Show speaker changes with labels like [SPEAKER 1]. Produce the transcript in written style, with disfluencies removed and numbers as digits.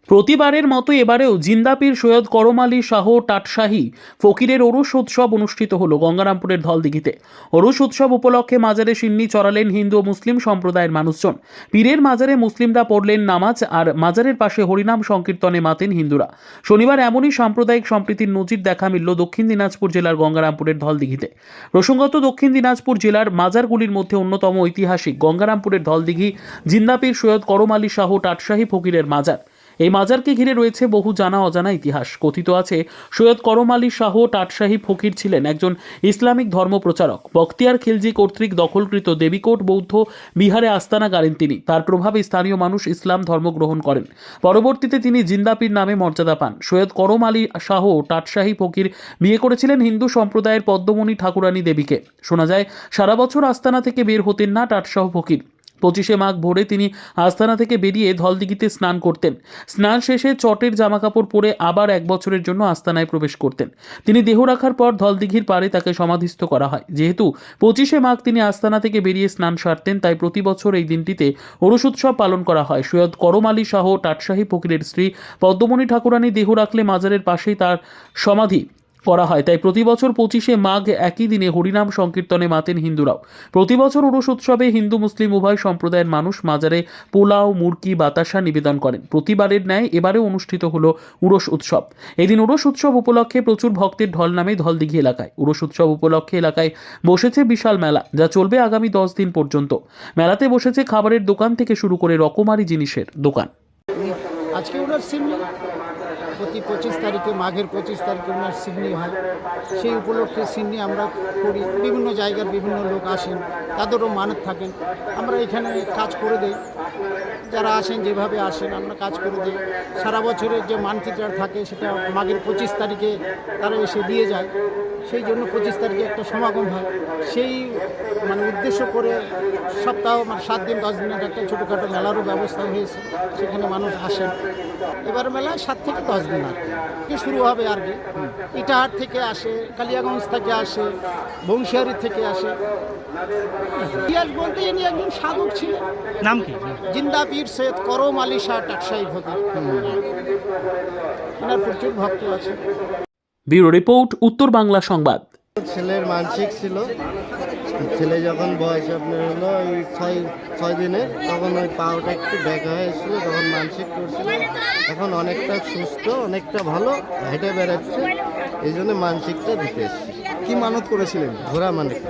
[SPEAKER 1] প্রতিবারের মতো এবারেও জিন্দাপীর সৈয়দ করম আলী শাহ টাটশাহী ফকিরের ওরস উৎসব অনুষ্ঠিত হলো গঙ্গারামপুরের ধলদিঘিতে। ওরস উৎসব উপলক্ষে মাজারে সিন্নি চড়ালেন হিন্দু ও মুসলিম সম্প্রদায়ের মানুষজন। পীরের মাজারে মুসলিমরা পড়লেন নামাজ, আর মাজারের পাশে হরিনাম সংকীর্তনে মাতেন হিন্দুরা। শনিবার এমনই সাম্প্রদায়িক সম্প্রীতির নজির দেখা মিলল দক্ষিণ দিনাজপুর জেলার গঙ্গারামপুরের ধলদিঘিতে। প্রসঙ্গত, দক্ষিণ দিনাজপুর জেলার মাজারগুলির মধ্যে অন্যতম ঐতিহাসিক গঙ্গারামপুরের ধলদিঘি জিন্দাপীর সৈয়দ করম আলী শাহ টাটশাহী ফকিরের মাজার। এই মাজারকে ঘিরে রয়েছে বহু জানা অজানা ইতিহাস। কথিত আছে, সৈয়দ করম আলী শাহ টাটশাহী ফকির ছিলেন একজন ইসলামিক ধর্মপ্রচারক। বখতিয়ার খিলজি কর্তৃক দখলকৃত দেবীকোট বৌদ্ধ বিহারে আস্তানা গাড়েন তিনি। তার প্রভাবে স্থানীয় মানুষ ইসলাম ধর্ম গ্রহণ করেন। পরবর্তীতে তিনি জিন্দাপীর নামে মর্যাদা পান। সৈয়দ করম আলী শাহ টাটশাহী ফকির বিয়ে করেছিলেন হিন্দু সম্প্রদায়ের পদ্মমণি ঠাকুরানী দেবীকে। শোনা যায়, সারা বছর আস্তানা থেকে বের হতেন না টাটশাহ ফকির। 25শে মাঘ ভোরে তিনি আস্তানা থেকে বেরিয়ে ধলদিঘিতে স্নান করতেন। স্নান শেষে চটের জামাকাপড় পরে আবার 1 বছরের জন্য আস্তানায় প্রবেশ করতেন। তিনি দেহ রাখার পর ধলদিঘির পাড়ে তাকে সমাধিস্থ করা হয়। যেহেতু 25শে মাঘ তিনি আস্তানা থেকে বেরিয়ে স্নান সারতেন, তাই প্রতি বছর এই দিনটিতে ওরস উৎসব পালন করা হয়। সৈয়দ করম আলী শাহ টাটশাহী ফকিরের স্ত্রী পদ্মমণি ঠাকুরানী দেহ রাখলে মাজারের পাশেই তার সমাধি করা হয়, তাই প্রতি বছর 25শে মাঘ একই দিনে হরিনাম সংকীর্তনে মাতেন হিন্দুরাও। প্রতি বছর ওরস উৎসবে হিন্দু মুসলিম উভয় সম্প্রদায়ের মানুষ মাজারে পোলাও, মুরকি, বাতাসা নিবেদন করেন। প্রতিবারের ন্যায় এবারেও অনুষ্ঠিত হলো উরস উৎসব। এদিন উরস উৎসব উপলক্ষে প্রচুর ভক্তের ঢল নামে ধলদিঘি এলাকায়। উরস উৎসব উপলক্ষে এলাকায় বসেছে বিশাল মেলা, যা চলবে আগামী 10 দিন পর্যন্ত। মেলাতে বসেছে খাবারের দোকান থেকে শুরু করে রকমারি জিনিসের দোকান।
[SPEAKER 2] আজকে ওনার সিন্নি প্রতি 25 তারিখে, মাঘের 25 তারিখে ওনার সিন্নি হয়। সেই উপলক্ষে সিন্নি আমরা করি। বিভিন্ন জায়গার বিভিন্ন লোক আসেন, তাদেরও মানত থাকেন। আমরা এখানে কাজ করে দিই। যারা আসেন, যেভাবে আসেন, আমরা কাজ করে দিই। সারা বছরের যে মানচিত্র থাকে সেটা মাঘের 25 তারিখে তারা এসে দিয়ে যায়। সেই জন্য 25 তারিখে একটা সমাগম হয়। সেই উদ্দেশ্য করে সপ্তাহ 7 দিন 10 দিনের একটা ছোটোখাটো মেলারও ব্যবস্থা হয়েছে। সেখানে মানুষ আসেন। এবার মেলায় 7 থেকে 10 দিন আর কি শুরু হবে আর কি। ইটাহার থেকে আসে, কালিয়াগঞ্জ থেকে আসে, বংশিয়ারি থেকে আসে। ইতিহাস বলতে ইনি একজন সাধক ছিলেন।
[SPEAKER 3] নাম কি?
[SPEAKER 2] জিন্দাপীর সৈয়দ করম আলী শাহ টাটশাহী ফকির। এনার প্রচুর ভক্ত আছে।
[SPEAKER 1] ব্যুরো রিপোর্ট, উত্তর বাংলা সংবাদ।
[SPEAKER 4] ছেলের মানসিক ছিল, ছেলে যখন বয়স আপনার হলো ওই 6 দিনের, তখন ওই পাওটা একটু ব্যাকা হয়েছিল, তখন মানসিক করছিল। এখন অনেকটা সুস্থ, অনেকটা ভালো, হেঁটে বেড়াচ্ছে। এই জন্য মানসিকটা দিতে এসেছি।
[SPEAKER 2] কি মানত করেছিলেন?
[SPEAKER 4] ঘোড়া মানিক।